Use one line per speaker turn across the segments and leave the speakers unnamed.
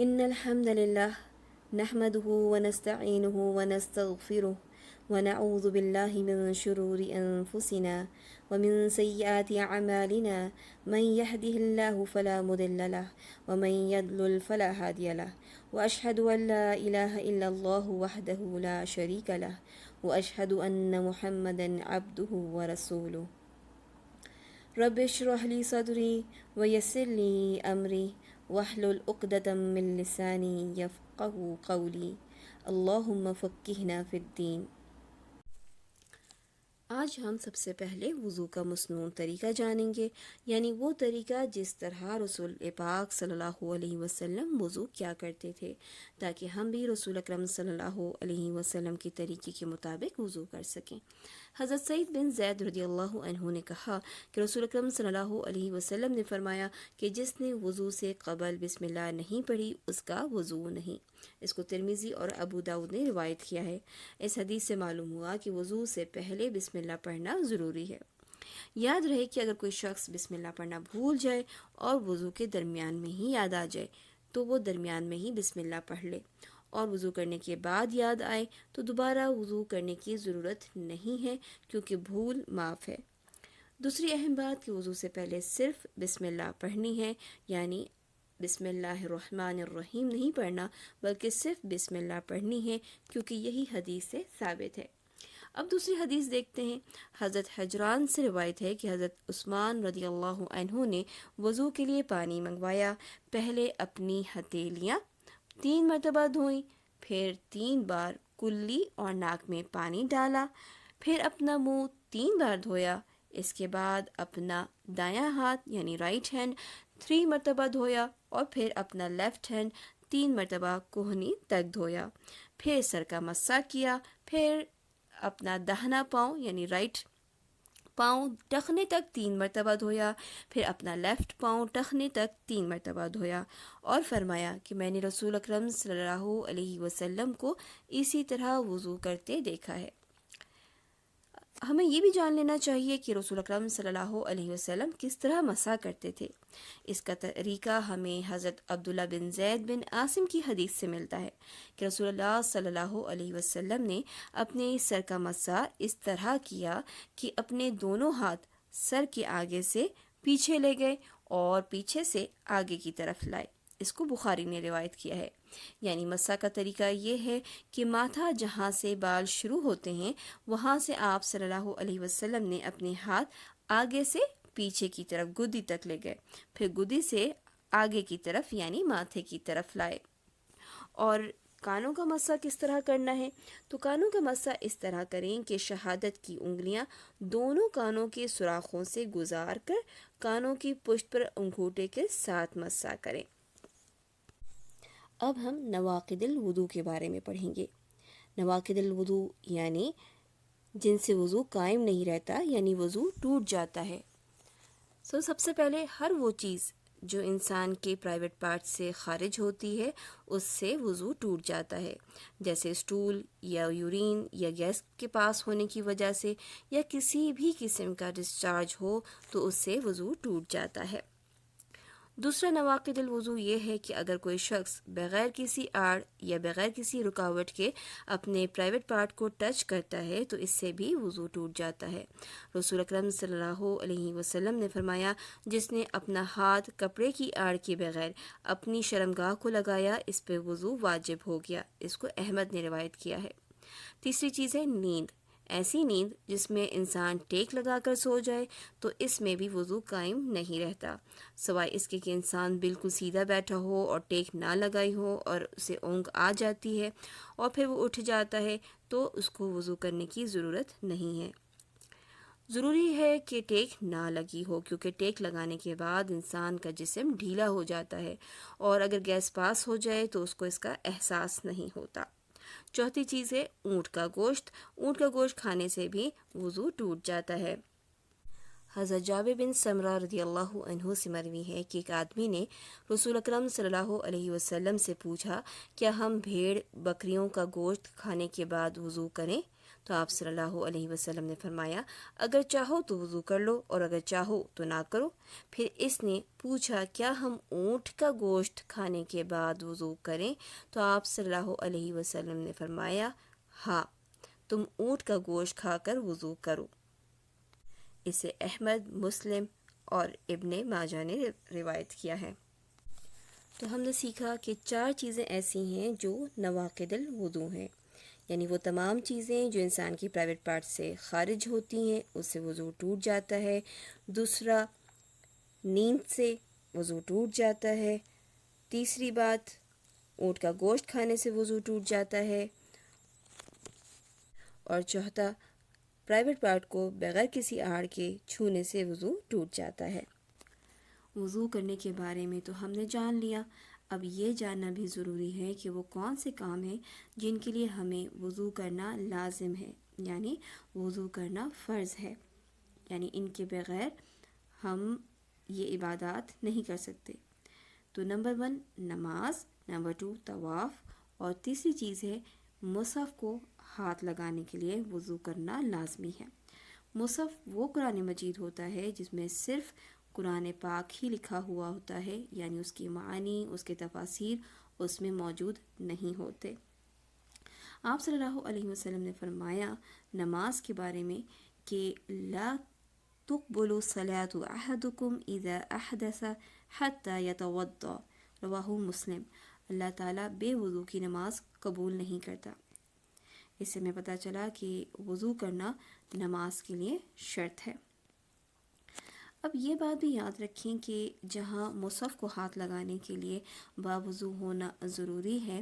إن الحمد لله نحمده ونستعينه ونستغفره ونعوذ بالله من شرور أنفسنا ومن سيئات أعمالنا من يهده الله فلا مضل له ومن يضلل فلا هادي له وأشهد أن لا إله إلا الله وحده لا شريك له وأشهد أن محمدا عبده ورسوله رب اشرح لي صدري ويسر لي أمري واحلل عقدة من لساني يفقه قولي اللهم فقهنا في الدين۔ آج ہم سب سے پہلے وضو کا مسنون طریقہ جانیں گے، یعنی وہ طریقہ جس طرح رسول پاک صلی اللہ علیہ وسلم وضو کیا کرتے تھے، تاکہ ہم بھی رسول اکرم صلی اللہ علیہ وسلم کے طریقے کے مطابق وضو کر سکیں۔ حضرت سعید بن زید رضی اللہ عنہ نے کہا کہ رسول اکرم صلی اللہ علیہ وسلم نے فرمایا کہ جس نے وضو سے قبل بسم اللہ نہیں پڑھی اس کا وضو نہیں۔ اس کو ترمذی اور ابو داؤد نے روایت کیا ہے۔ اس حدیث سے معلوم ہوا کہ وضو سے پہلے بسم اللہ پڑھنا ضروری ہے۔ یاد رہے کہ اگر کوئی شخص بسم اللہ پڑھنا بھول جائے اور وضو کے درمیان میں ہی یاد آ جائے تو وہ درمیان میں ہی بسم اللہ پڑھ لے، اور وضو کرنے کے بعد یاد آئے تو دوبارہ وضو کرنے کی ضرورت نہیں ہے، کیونکہ بھول معاف ہے۔ دوسری اہم بات کہ وضو سے پہلے صرف بسم اللہ پڑھنی ہے، یعنی بسم اللہ الرحمن الرحیم نہیں پڑھنا، بلکہ صرف بسم اللہ پڑھنی ہے، کیونکہ یہی حدیث سے ثابت ہے۔ اب دوسری حدیث دیکھتے ہیں۔ حضرت حجران سے روایت ہے کہ حضرت عثمان رضی اللہ عنہ نے وضو کے لیے پانی منگوایا۔ پہلے اپنی ہتھیلیاں 3 مرتبہ دھوئیں، پھر 3 بار کلی اور ناک میں پانی ڈالا، پھر اپنا منہ 3 بار دھویا، اس کے بعد اپنا دایاں ہاتھ یعنی رائٹ ہینڈ 3 مرتبہ دھویا، اور پھر اپنا لیفٹ ہینڈ 3 مرتبہ کوہنی تک دھویا، پھر سر کا مسح کیا، پھر اپنا داہنا پاؤں یعنی رائٹ پاؤں ٹخنے تک 3 مرتبہ دھویا، پھر اپنا لیفٹ پاؤں ٹخنے تک 3 مرتبہ دھویا، اور فرمایا کہ میں نے رسول اکرم صلی اللہ علیہ وسلم کو اسی طرح وضو کرتے دیکھا ہے۔ ہمیں یہ بھی جان لینا چاہیے کہ رسول اکرم صلی اللہ علیہ وسلم کس طرح مسح کرتے تھے۔ اس کا طریقہ ہمیں حضرت عبداللہ بن زید بن عاصم کی حدیث سے ملتا ہے کہ رسول اللہ صلی اللہ علیہ وسلم نے اپنے سر کا مسح اس طرح کیا کہ اپنے دونوں ہاتھ سر کے آگے سے پیچھے لے گئے اور پیچھے سے آگے کی طرف لائے۔ اس کو بخاری نے روایت کیا ہے۔ یعنی مسح کا طریقہ یہ ہے کہ ماتھا جہاں سے بال شروع ہوتے ہیں وہاں سے آپ صلی اللہ علیہ وسلم نے اپنے ہاتھ آگے سے پیچھے کی طرف گدی تک لے گئے، پھر گدی سے آگے کی طرف یعنی ماتھے کی طرف لائے۔ اور کانوں کا مسح کس طرح کرنا ہے؟ تو کانوں کا مسح اس طرح کریں کہ شہادت کی انگلیاں دونوں کانوں کے سوراخوں سے گزار کر کانوں کی پشت پر انگوٹھے کے ساتھ مسح کریں۔ اب ہم نواقض الوضو کے بارے میں پڑھیں گے۔ نواقض الوضو یعنی جن سے وضو قائم نہیں رہتا، یعنی وضو ٹوٹ جاتا ہے۔ سب سے پہلے ہر وہ چیز جو انسان کے پرائیویٹ پارٹ سے خارج ہوتی ہے اس سے وضو ٹوٹ جاتا ہے، جیسے اسٹول یا یورین یا گیس کے پاس ہونے کی وجہ سے یا کسی بھی قسم کا ڈسچارج ہو تو اس سے وضو ٹوٹ جاتا ہے۔ دوسرا نواقض الوضو یہ ہے کہ اگر کوئی شخص بغیر کسی آڑ یا بغیر کسی رکاوٹ کے اپنے پرائیویٹ پارٹ کو ٹچ کرتا ہے تو اس سے بھی وضو ٹوٹ جاتا ہے۔ رسول اکرم صلی اللہ علیہ وسلم نے فرمایا جس نے اپنا ہاتھ کپڑے کی آڑ کے بغیر اپنی شرمگاہ کو لگایا اس پہ وضو واجب ہو گیا۔ اس کو احمد نے روایت کیا ہے۔ تیسری چیز ہے نیند۔ ایسی نیند جس میں انسان ٹیک لگا کر سو جائے تو اس میں بھی وضو قائم نہیں رہتا، سوائے اس کے کہ انسان بالکل سیدھا بیٹھا ہو اور ٹیک نہ لگائی ہو اور اسے اونگ آ جاتی ہے اور پھر وہ اٹھ جاتا ہے تو اس کو وضو کرنے کی ضرورت نہیں ہے۔ ضروری ہے کہ ٹیک نہ لگی ہو، کیونکہ ٹیک لگانے کے بعد انسان کا جسم ڈھیلا ہو جاتا ہے اور اگر گیس پاس ہو جائے تو اس کو اس کا احساس نہیں ہوتا۔ چوتھی چیز ہے اونٹ کا گوشت۔ اونٹ کا گوشت کھانے سے بھی وضو ٹوٹ جاتا ہے۔ حضرت جابر بن سمرہ رضی اللہ عنہ سے مروی ہے کہ ایک آدمی نے رسول اکرم صلی اللہ علیہ وسلم سے پوچھا کیا ہم بھیڑ بکریوں کا گوشت کھانے کے بعد وضو کریں؟ تو آپ صلی اللہ علیہ وسلم نے فرمایا اگر چاہو تو وضو کر لو اور اگر چاہو تو نہ کرو۔ پھر اس نے پوچھا کیا ہم اونٹ کا گوشت کھانے کے بعد وضو کریں؟ تو آپ صلی اللہ علیہ وسلم نے فرمایا ہاں، تم اونٹ کا گوشت کھا کر وضو کرو۔ اسے احمد، مسلم اور ابن ماجہ نے روایت کیا ہے۔ تو ہم نے سیکھا کہ 4 چیزیں ایسی ہیں جو نواقض الوضو ہیں، یعنی وہ تمام چیزیں جو انسان کی پرائیویٹ پارٹ سے خارج ہوتی ہیں اس سے وضو ٹوٹ جاتا ہے۔ دوسرا، نیند سے وضو ٹوٹ جاتا ہے۔ تیسری بات، اونٹ کا گوشت کھانے سے وضو ٹوٹ جاتا ہے۔ اور چوتھا، پرائیویٹ پارٹ کو بغیر کسی آڑ کے چھونے سے وضو ٹوٹ جاتا ہے۔ وضو کرنے کے بارے میں تو ہم نے جان لیا، اب یہ جاننا بھی ضروری ہے کہ وہ کون سے کام ہیں جن کے لیے ہمیں وضو کرنا لازم ہے، یعنی وضو کرنا فرض ہے، یعنی ان کے بغیر ہم یہ عبادات نہیں کر سکتے۔ تو نمبر 1 نماز، نمبر 2 طواف، اور تیسری چیز ہے مصحف کو ہاتھ لگانے کے لیے وضو کرنا لازمی ہے۔ مصحف وہ قرآن مجید ہوتا ہے جس میں صرف قرآن پاک ہی لکھا ہوا ہوتا ہے، یعنی اس کی معانی، اس کے تفاسیر اس میں موجود نہیں ہوتے۔ آپ صلی اللہ علیہ وسلم نے فرمایا نماز کے بارے میں کہ لا تقبل صلاة احدکم اذا احدث حتی یتوضا، رواہ مسلم۔ اللہ تعالیٰ بے وضو کی نماز قبول نہیں کرتا۔ اس سے ہمیں پتہ چلا کہ وضو کرنا نماز کے لیے شرط ہے۔ اب یہ بات بھی یاد رکھیں کہ جہاں مصحف کو ہاتھ لگانے کے لیے باوضو ہونا ضروری ہے،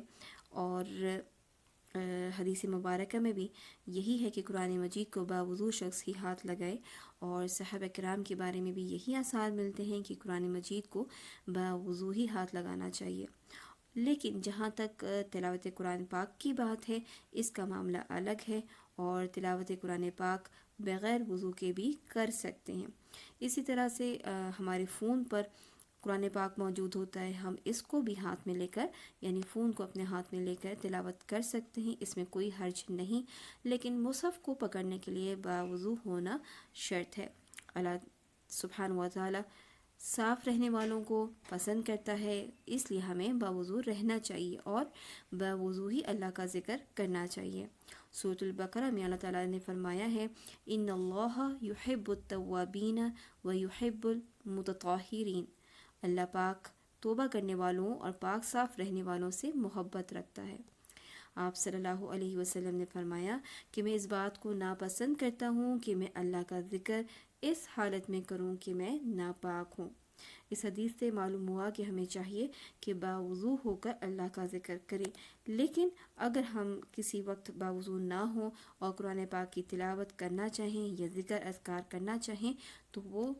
اور حدیث مبارکہ میں بھی یہی ہے کہ قرآن مجید کو باوضو شخص ہی ہاتھ لگائے، اور صحابہ کرام کے بارے میں بھی یہی آثار ملتے ہیں کہ قرآن مجید کو باوضو ہی ہاتھ لگانا چاہیے۔ لیکن جہاں تک تلاوت قرآن پاک کی بات ہے، اس کا معاملہ الگ ہے، اور تلاوت قرآن پاک بغیر وضو کے بھی کر سکتے ہیں۔ اسی طرح سے ہمارے فون پر قرآن پاک موجود ہوتا ہے، ہم اس کو بھی ہاتھ میں لے کر، یعنی فون کو اپنے ہاتھ میں لے کر تلاوت کر سکتے ہیں، اس میں کوئی حرج نہیں، لیکن مصحف کو پکڑنے کے لیے باوضو ہونا شرط ہے۔ اللہ سبحانہ و تعالی صاف رہنے والوں کو پسند کرتا ہے، اس لیے ہمیں باوضو رہنا چاہیے اور باوضو ہی اللہ کا ذکر کرنا چاہیے۔ سورۃ البقرہ میں اللہ تعالیٰ نے فرمایا ہے ان اللہ یحب التوابین ویحب المتطہرین، اللہ پاک توبہ کرنے والوں اور پاک صاف رہنے والوں سے محبت رکھتا ہے۔ آپ صلی اللہ علیہ وسلم نے فرمایا کہ میں اس بات کو ناپسند کرتا ہوں کہ میں اللہ کا ذکر اس حالت میں کروں کہ میں ناپاک ہوں۔ اس حدیث سے معلوم ہوا کہ ہمیں چاہیے کہ باوضو ہو کر اللہ کا ذکر کریں، لیکن اگر ہم کسی وقت باوضو نہ ہوں اور قرآن پاک کی تلاوت کرنا چاہیں یا ذکر اذکار کرنا چاہیں تو وہ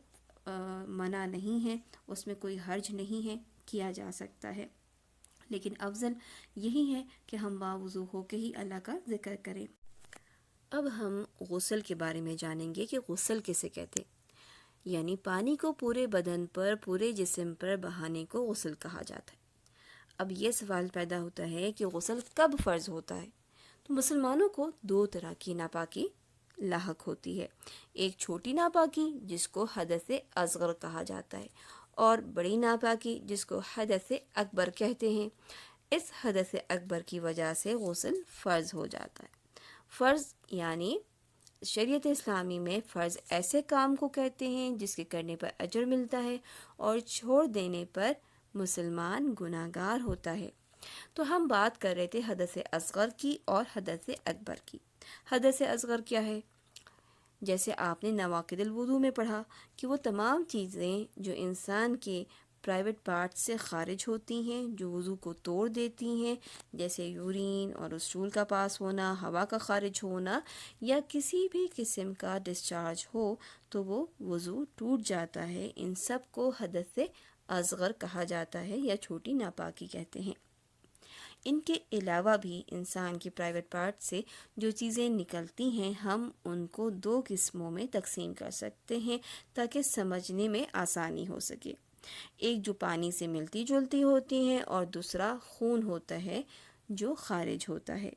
منع نہیں ہے، اس میں کوئی حرج نہیں ہے، کیا جا سکتا ہے، لیکن افضل یہی ہے کہ ہم باوضو ہو کے ہی اللہ کا ذکر کریں۔ اب ہم غسل کے بارے میں جانیں گے کہ غسل کسے کہتے، یعنی پانی کو پورے بدن پر، پورے جسم پر بہانے کو غسل کہا جاتا ہے۔ اب یہ سوال پیدا ہوتا ہے کہ غسل کب فرض ہوتا ہے؟ تو مسلمانوں کو 2 طرح کی ناپاکی لاحق ہوتی ہے، ایک چھوٹی ناپاکی جس کو حدث اصغر کہا جاتا ہے، اور بڑی ناپاکی جس کو حدث اکبر کہتے ہیں۔ اس حدث اکبر کی وجہ سے غسل فرض ہو جاتا ہے۔ فرض یعنی شریعت اسلامی میں فرض ایسے کام کو کہتے ہیں جس کے کرنے پر اجر ملتا ہے اور چھوڑ دینے پر مسلمان گناہگار ہوتا ہے۔ تو ہم بات کر رہے تھے حدث اصغر کی اور حدث اکبر کی۔ حدث اصغر کیا ہے؟ جیسے آپ نے نواقض الوضو میں پڑھا کہ وہ تمام چیزیں جو انسان کے پرائیویٹ پارٹ سے خارج ہوتی ہیں، جو وضو کو توڑ دیتی ہیں، جیسے یورین اور اسٹول کا پاس ہونا، ہوا کا خارج ہونا، یا کسی بھی قسم کا ڈسچارج ہو تو وہ وضو ٹوٹ جاتا ہے۔ ان سب کو حدث اصغر کہا جاتا ہے یا چھوٹی ناپاکی کہتے ہیں۔ ان کے علاوہ بھی انسان کی پرائیویٹ پارٹ سے جو چیزیں نکلتی ہیں، ہم ان کو 2 قسموں میں تقسیم کر سکتے ہیں تاکہ سمجھنے میں آسانی ہو سکے۔ ایک جو پانی سے ملتی جلتی ہوتی ہیں، اور دوسرا خون ہوتا ہے جو خارج ہوتا ہے۔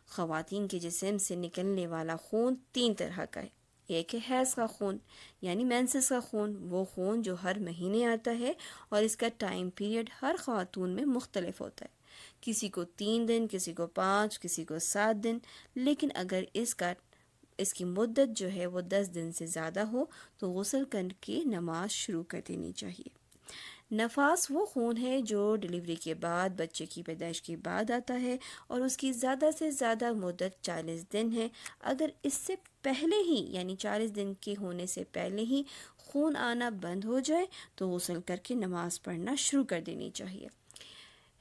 خواتین کے جسم سے نکلنے والا خون 3 طرح کا ہے۔ ایک ہے حیض کا خون یعنی مینسس کا خون، وہ خون جو ہر مہینے آتا ہے اور اس کا ٹائم پیریڈ ہر خاتون میں مختلف ہوتا ہے، کسی کو 3 دن، کسی کو 5، کسی کو 7 دن، لیکن اگر اس کی مدت جو ہے وہ 10 دن سے زیادہ ہو تو غسل کر کے نماز شروع کر دینی چاہیے۔ نفاس وہ خون ہے جو ڈلیوری کے بعد، بچے کی پیدائش کے بعد آتا ہے اور اس کی زیادہ سے زیادہ مدت 40 دن ہے۔ اگر اس سے پہلے ہی یعنی 40 دن کے ہونے سے پہلے ہی خون آنا بند ہو جائے تو غسل کر کے نماز پڑھنا شروع کر دینی چاہیے۔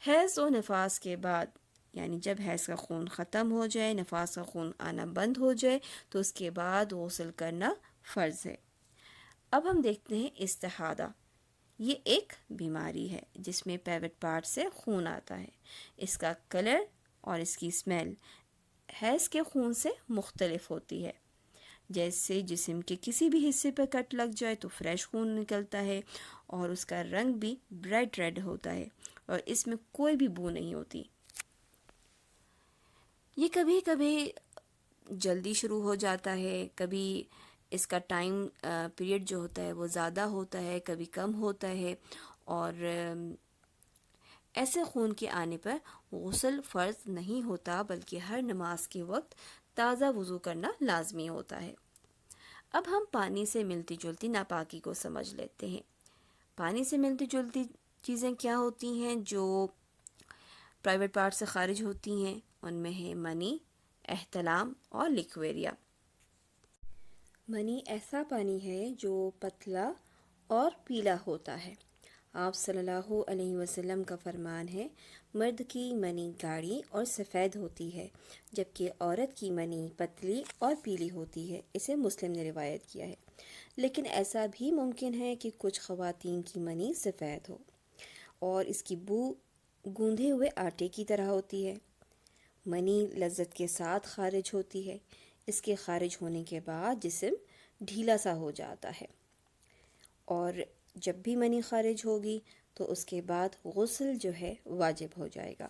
حیض و نفاس کے بعد یعنی جب حیض کا خون ختم ہو جائے، نفاس کا خون آنا بند ہو جائے تو اس کے بعد غسل کرنا فرض ہے۔ اب ہم دیکھتے ہیں استحاضہ۔ یہ ایک بیماری ہے جس میں پرائیویٹ پارٹ سے خون آتا ہے۔ اس کا کلر اور اس کی اسمیل حیض کے خون سے مختلف ہوتی ہے۔ جیسے جسم کے کسی بھی حصے پر کٹ لگ جائے تو فریش خون نکلتا ہے اور اس کا رنگ بھی برائٹ ریڈ ہوتا ہے اور اس میں کوئی بھی بو نہیں ہوتی۔ یہ کبھی کبھی جلدی شروع ہو جاتا ہے، کبھی اس کا ٹائم پیریڈ جو ہوتا ہے وہ زیادہ ہوتا ہے، کبھی کم ہوتا ہے، اور ایسے خون کے آنے پر غسل فرض نہیں ہوتا بلکہ ہر نماز کے وقت تازہ وضو کرنا لازمی ہوتا ہے۔ اب ہم پانی سے ملتی جلتی ناپاکی کو سمجھ لیتے ہیں۔ پانی سے ملتی جلتی چیزیں کیا ہوتی ہیں جو پرائیویٹ پارٹ سے خارج ہوتی ہیں؟ ان میں ہے منی، احتلام اور لیکویریا۔ منی ایسا پانی ہے جو پتلا اور پیلا ہوتا ہے۔ آپ صلی اللہ علیہ وسلم کا فرمان ہے، مرد کی منی گاڑھی اور سفید ہوتی ہے جبکہ عورت کی منی پتلی اور پیلی ہوتی ہے۔ اسے مسلم نے روایت کیا ہے۔ لیکن ایسا بھی ممکن ہے کہ کچھ خواتین کی منی سفید ہو اور اس کی بو گوندھے ہوئے آٹے کی طرح ہوتی ہے۔ منی لذت کے ساتھ خارج ہوتی ہے۔ اس کے خارج ہونے کے بعد جسم ڈھیلا سا ہو جاتا ہے اور جب بھی منی خارج ہوگی تو اس کے بعد غسل جو ہے واجب ہو جائے گا۔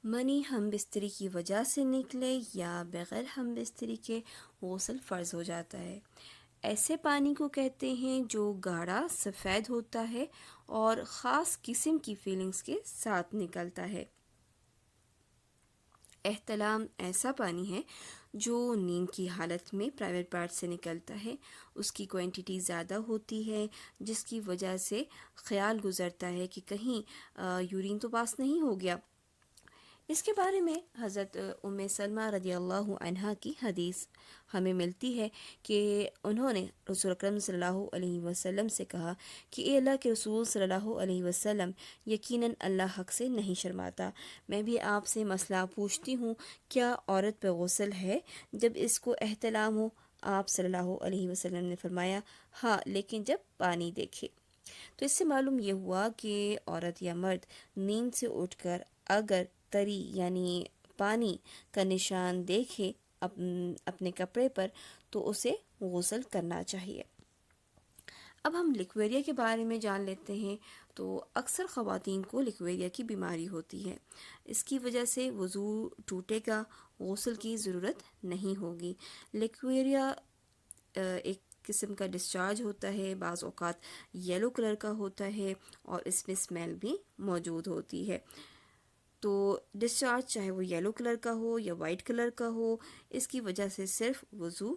منی ہم بستری کی وجہ سے نکلے یا بغیر ہم بستری کے غسل فرض ہو جاتا ہے۔ ایسے پانی کو کہتے ہیں جو گاڑھا سفید ہوتا ہے اور خاص قسم کی فیلنگز کے ساتھ نکلتا ہے۔ احتلام ایسا پانی ہے جو نیند کی حالت میں پرائیویٹ پارٹ سے نکلتا ہے۔ اس کی کوانٹٹی زیادہ ہوتی ہے جس کی وجہ سے خیال گزرتا ہے کہ کہیں یورین تو پاس نہیں ہو گیا۔ اس کے بارے میں حضرت ام سلمہ رضی اللہ عنہا کی حدیث ہمیں ملتی ہے کہ انہوں نے رسول اکرم صلی اللہ علیہ وسلم سے کہا کہ اے اللہ کے رسول صلی اللہ علیہ وسلم، یقیناً اللہ حق سے نہیں شرماتا، میں بھی آپ سے مسئلہ پوچھتی ہوں، کیا عورت پہ غسل ہے جب اس کو احتلام ہو؟ آپ صلی اللہ علیہ وسلم نے فرمایا ہاں، لیکن جب پانی دیکھے۔ تو اس سے معلوم یہ ہوا کہ عورت یا مرد نیند سے اٹھ کر اگر تری یعنی پانی کا نشان دیکھے اپنے کپڑے پر تو اسے غسل کرنا چاہیے۔ اب ہم لیکویریا کے بارے میں جان لیتے ہیں۔ تو اکثر خواتین کو لیکویریا کی بیماری ہوتی ہے۔ اس کی وجہ سے وضو ٹوٹے گا، غسل کی ضرورت نہیں ہوگی۔ لیکویریا ایک قسم کا ڈسچارج ہوتا ہے، بعض اوقات یلو کلر کا ہوتا ہے اور اس میں اسمیل بھی موجود ہوتی ہے۔ تو ڈسچارج چاہے وہ یلو کلر کا ہو یا وائٹ کلر کا ہو، اس کی وجہ سے صرف وضو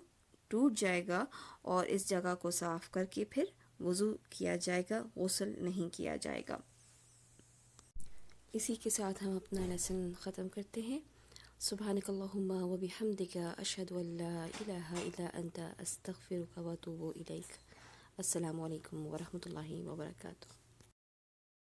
ٹوٹ جائے گا اور اس جگہ کو صاف کر کے پھر وضو کیا جائے گا، غسل نہیں کیا جائے گا۔ اسی کے ساتھ ہم اپنا لیسن ختم کرتے ہیں۔ سبحانک اللہم و بحمدک، اشہد ان لا الہ الا انت، استغفرک و اتوب الیک۔ السلام علیکم ورحمۃ اللہ وبرکاتہ۔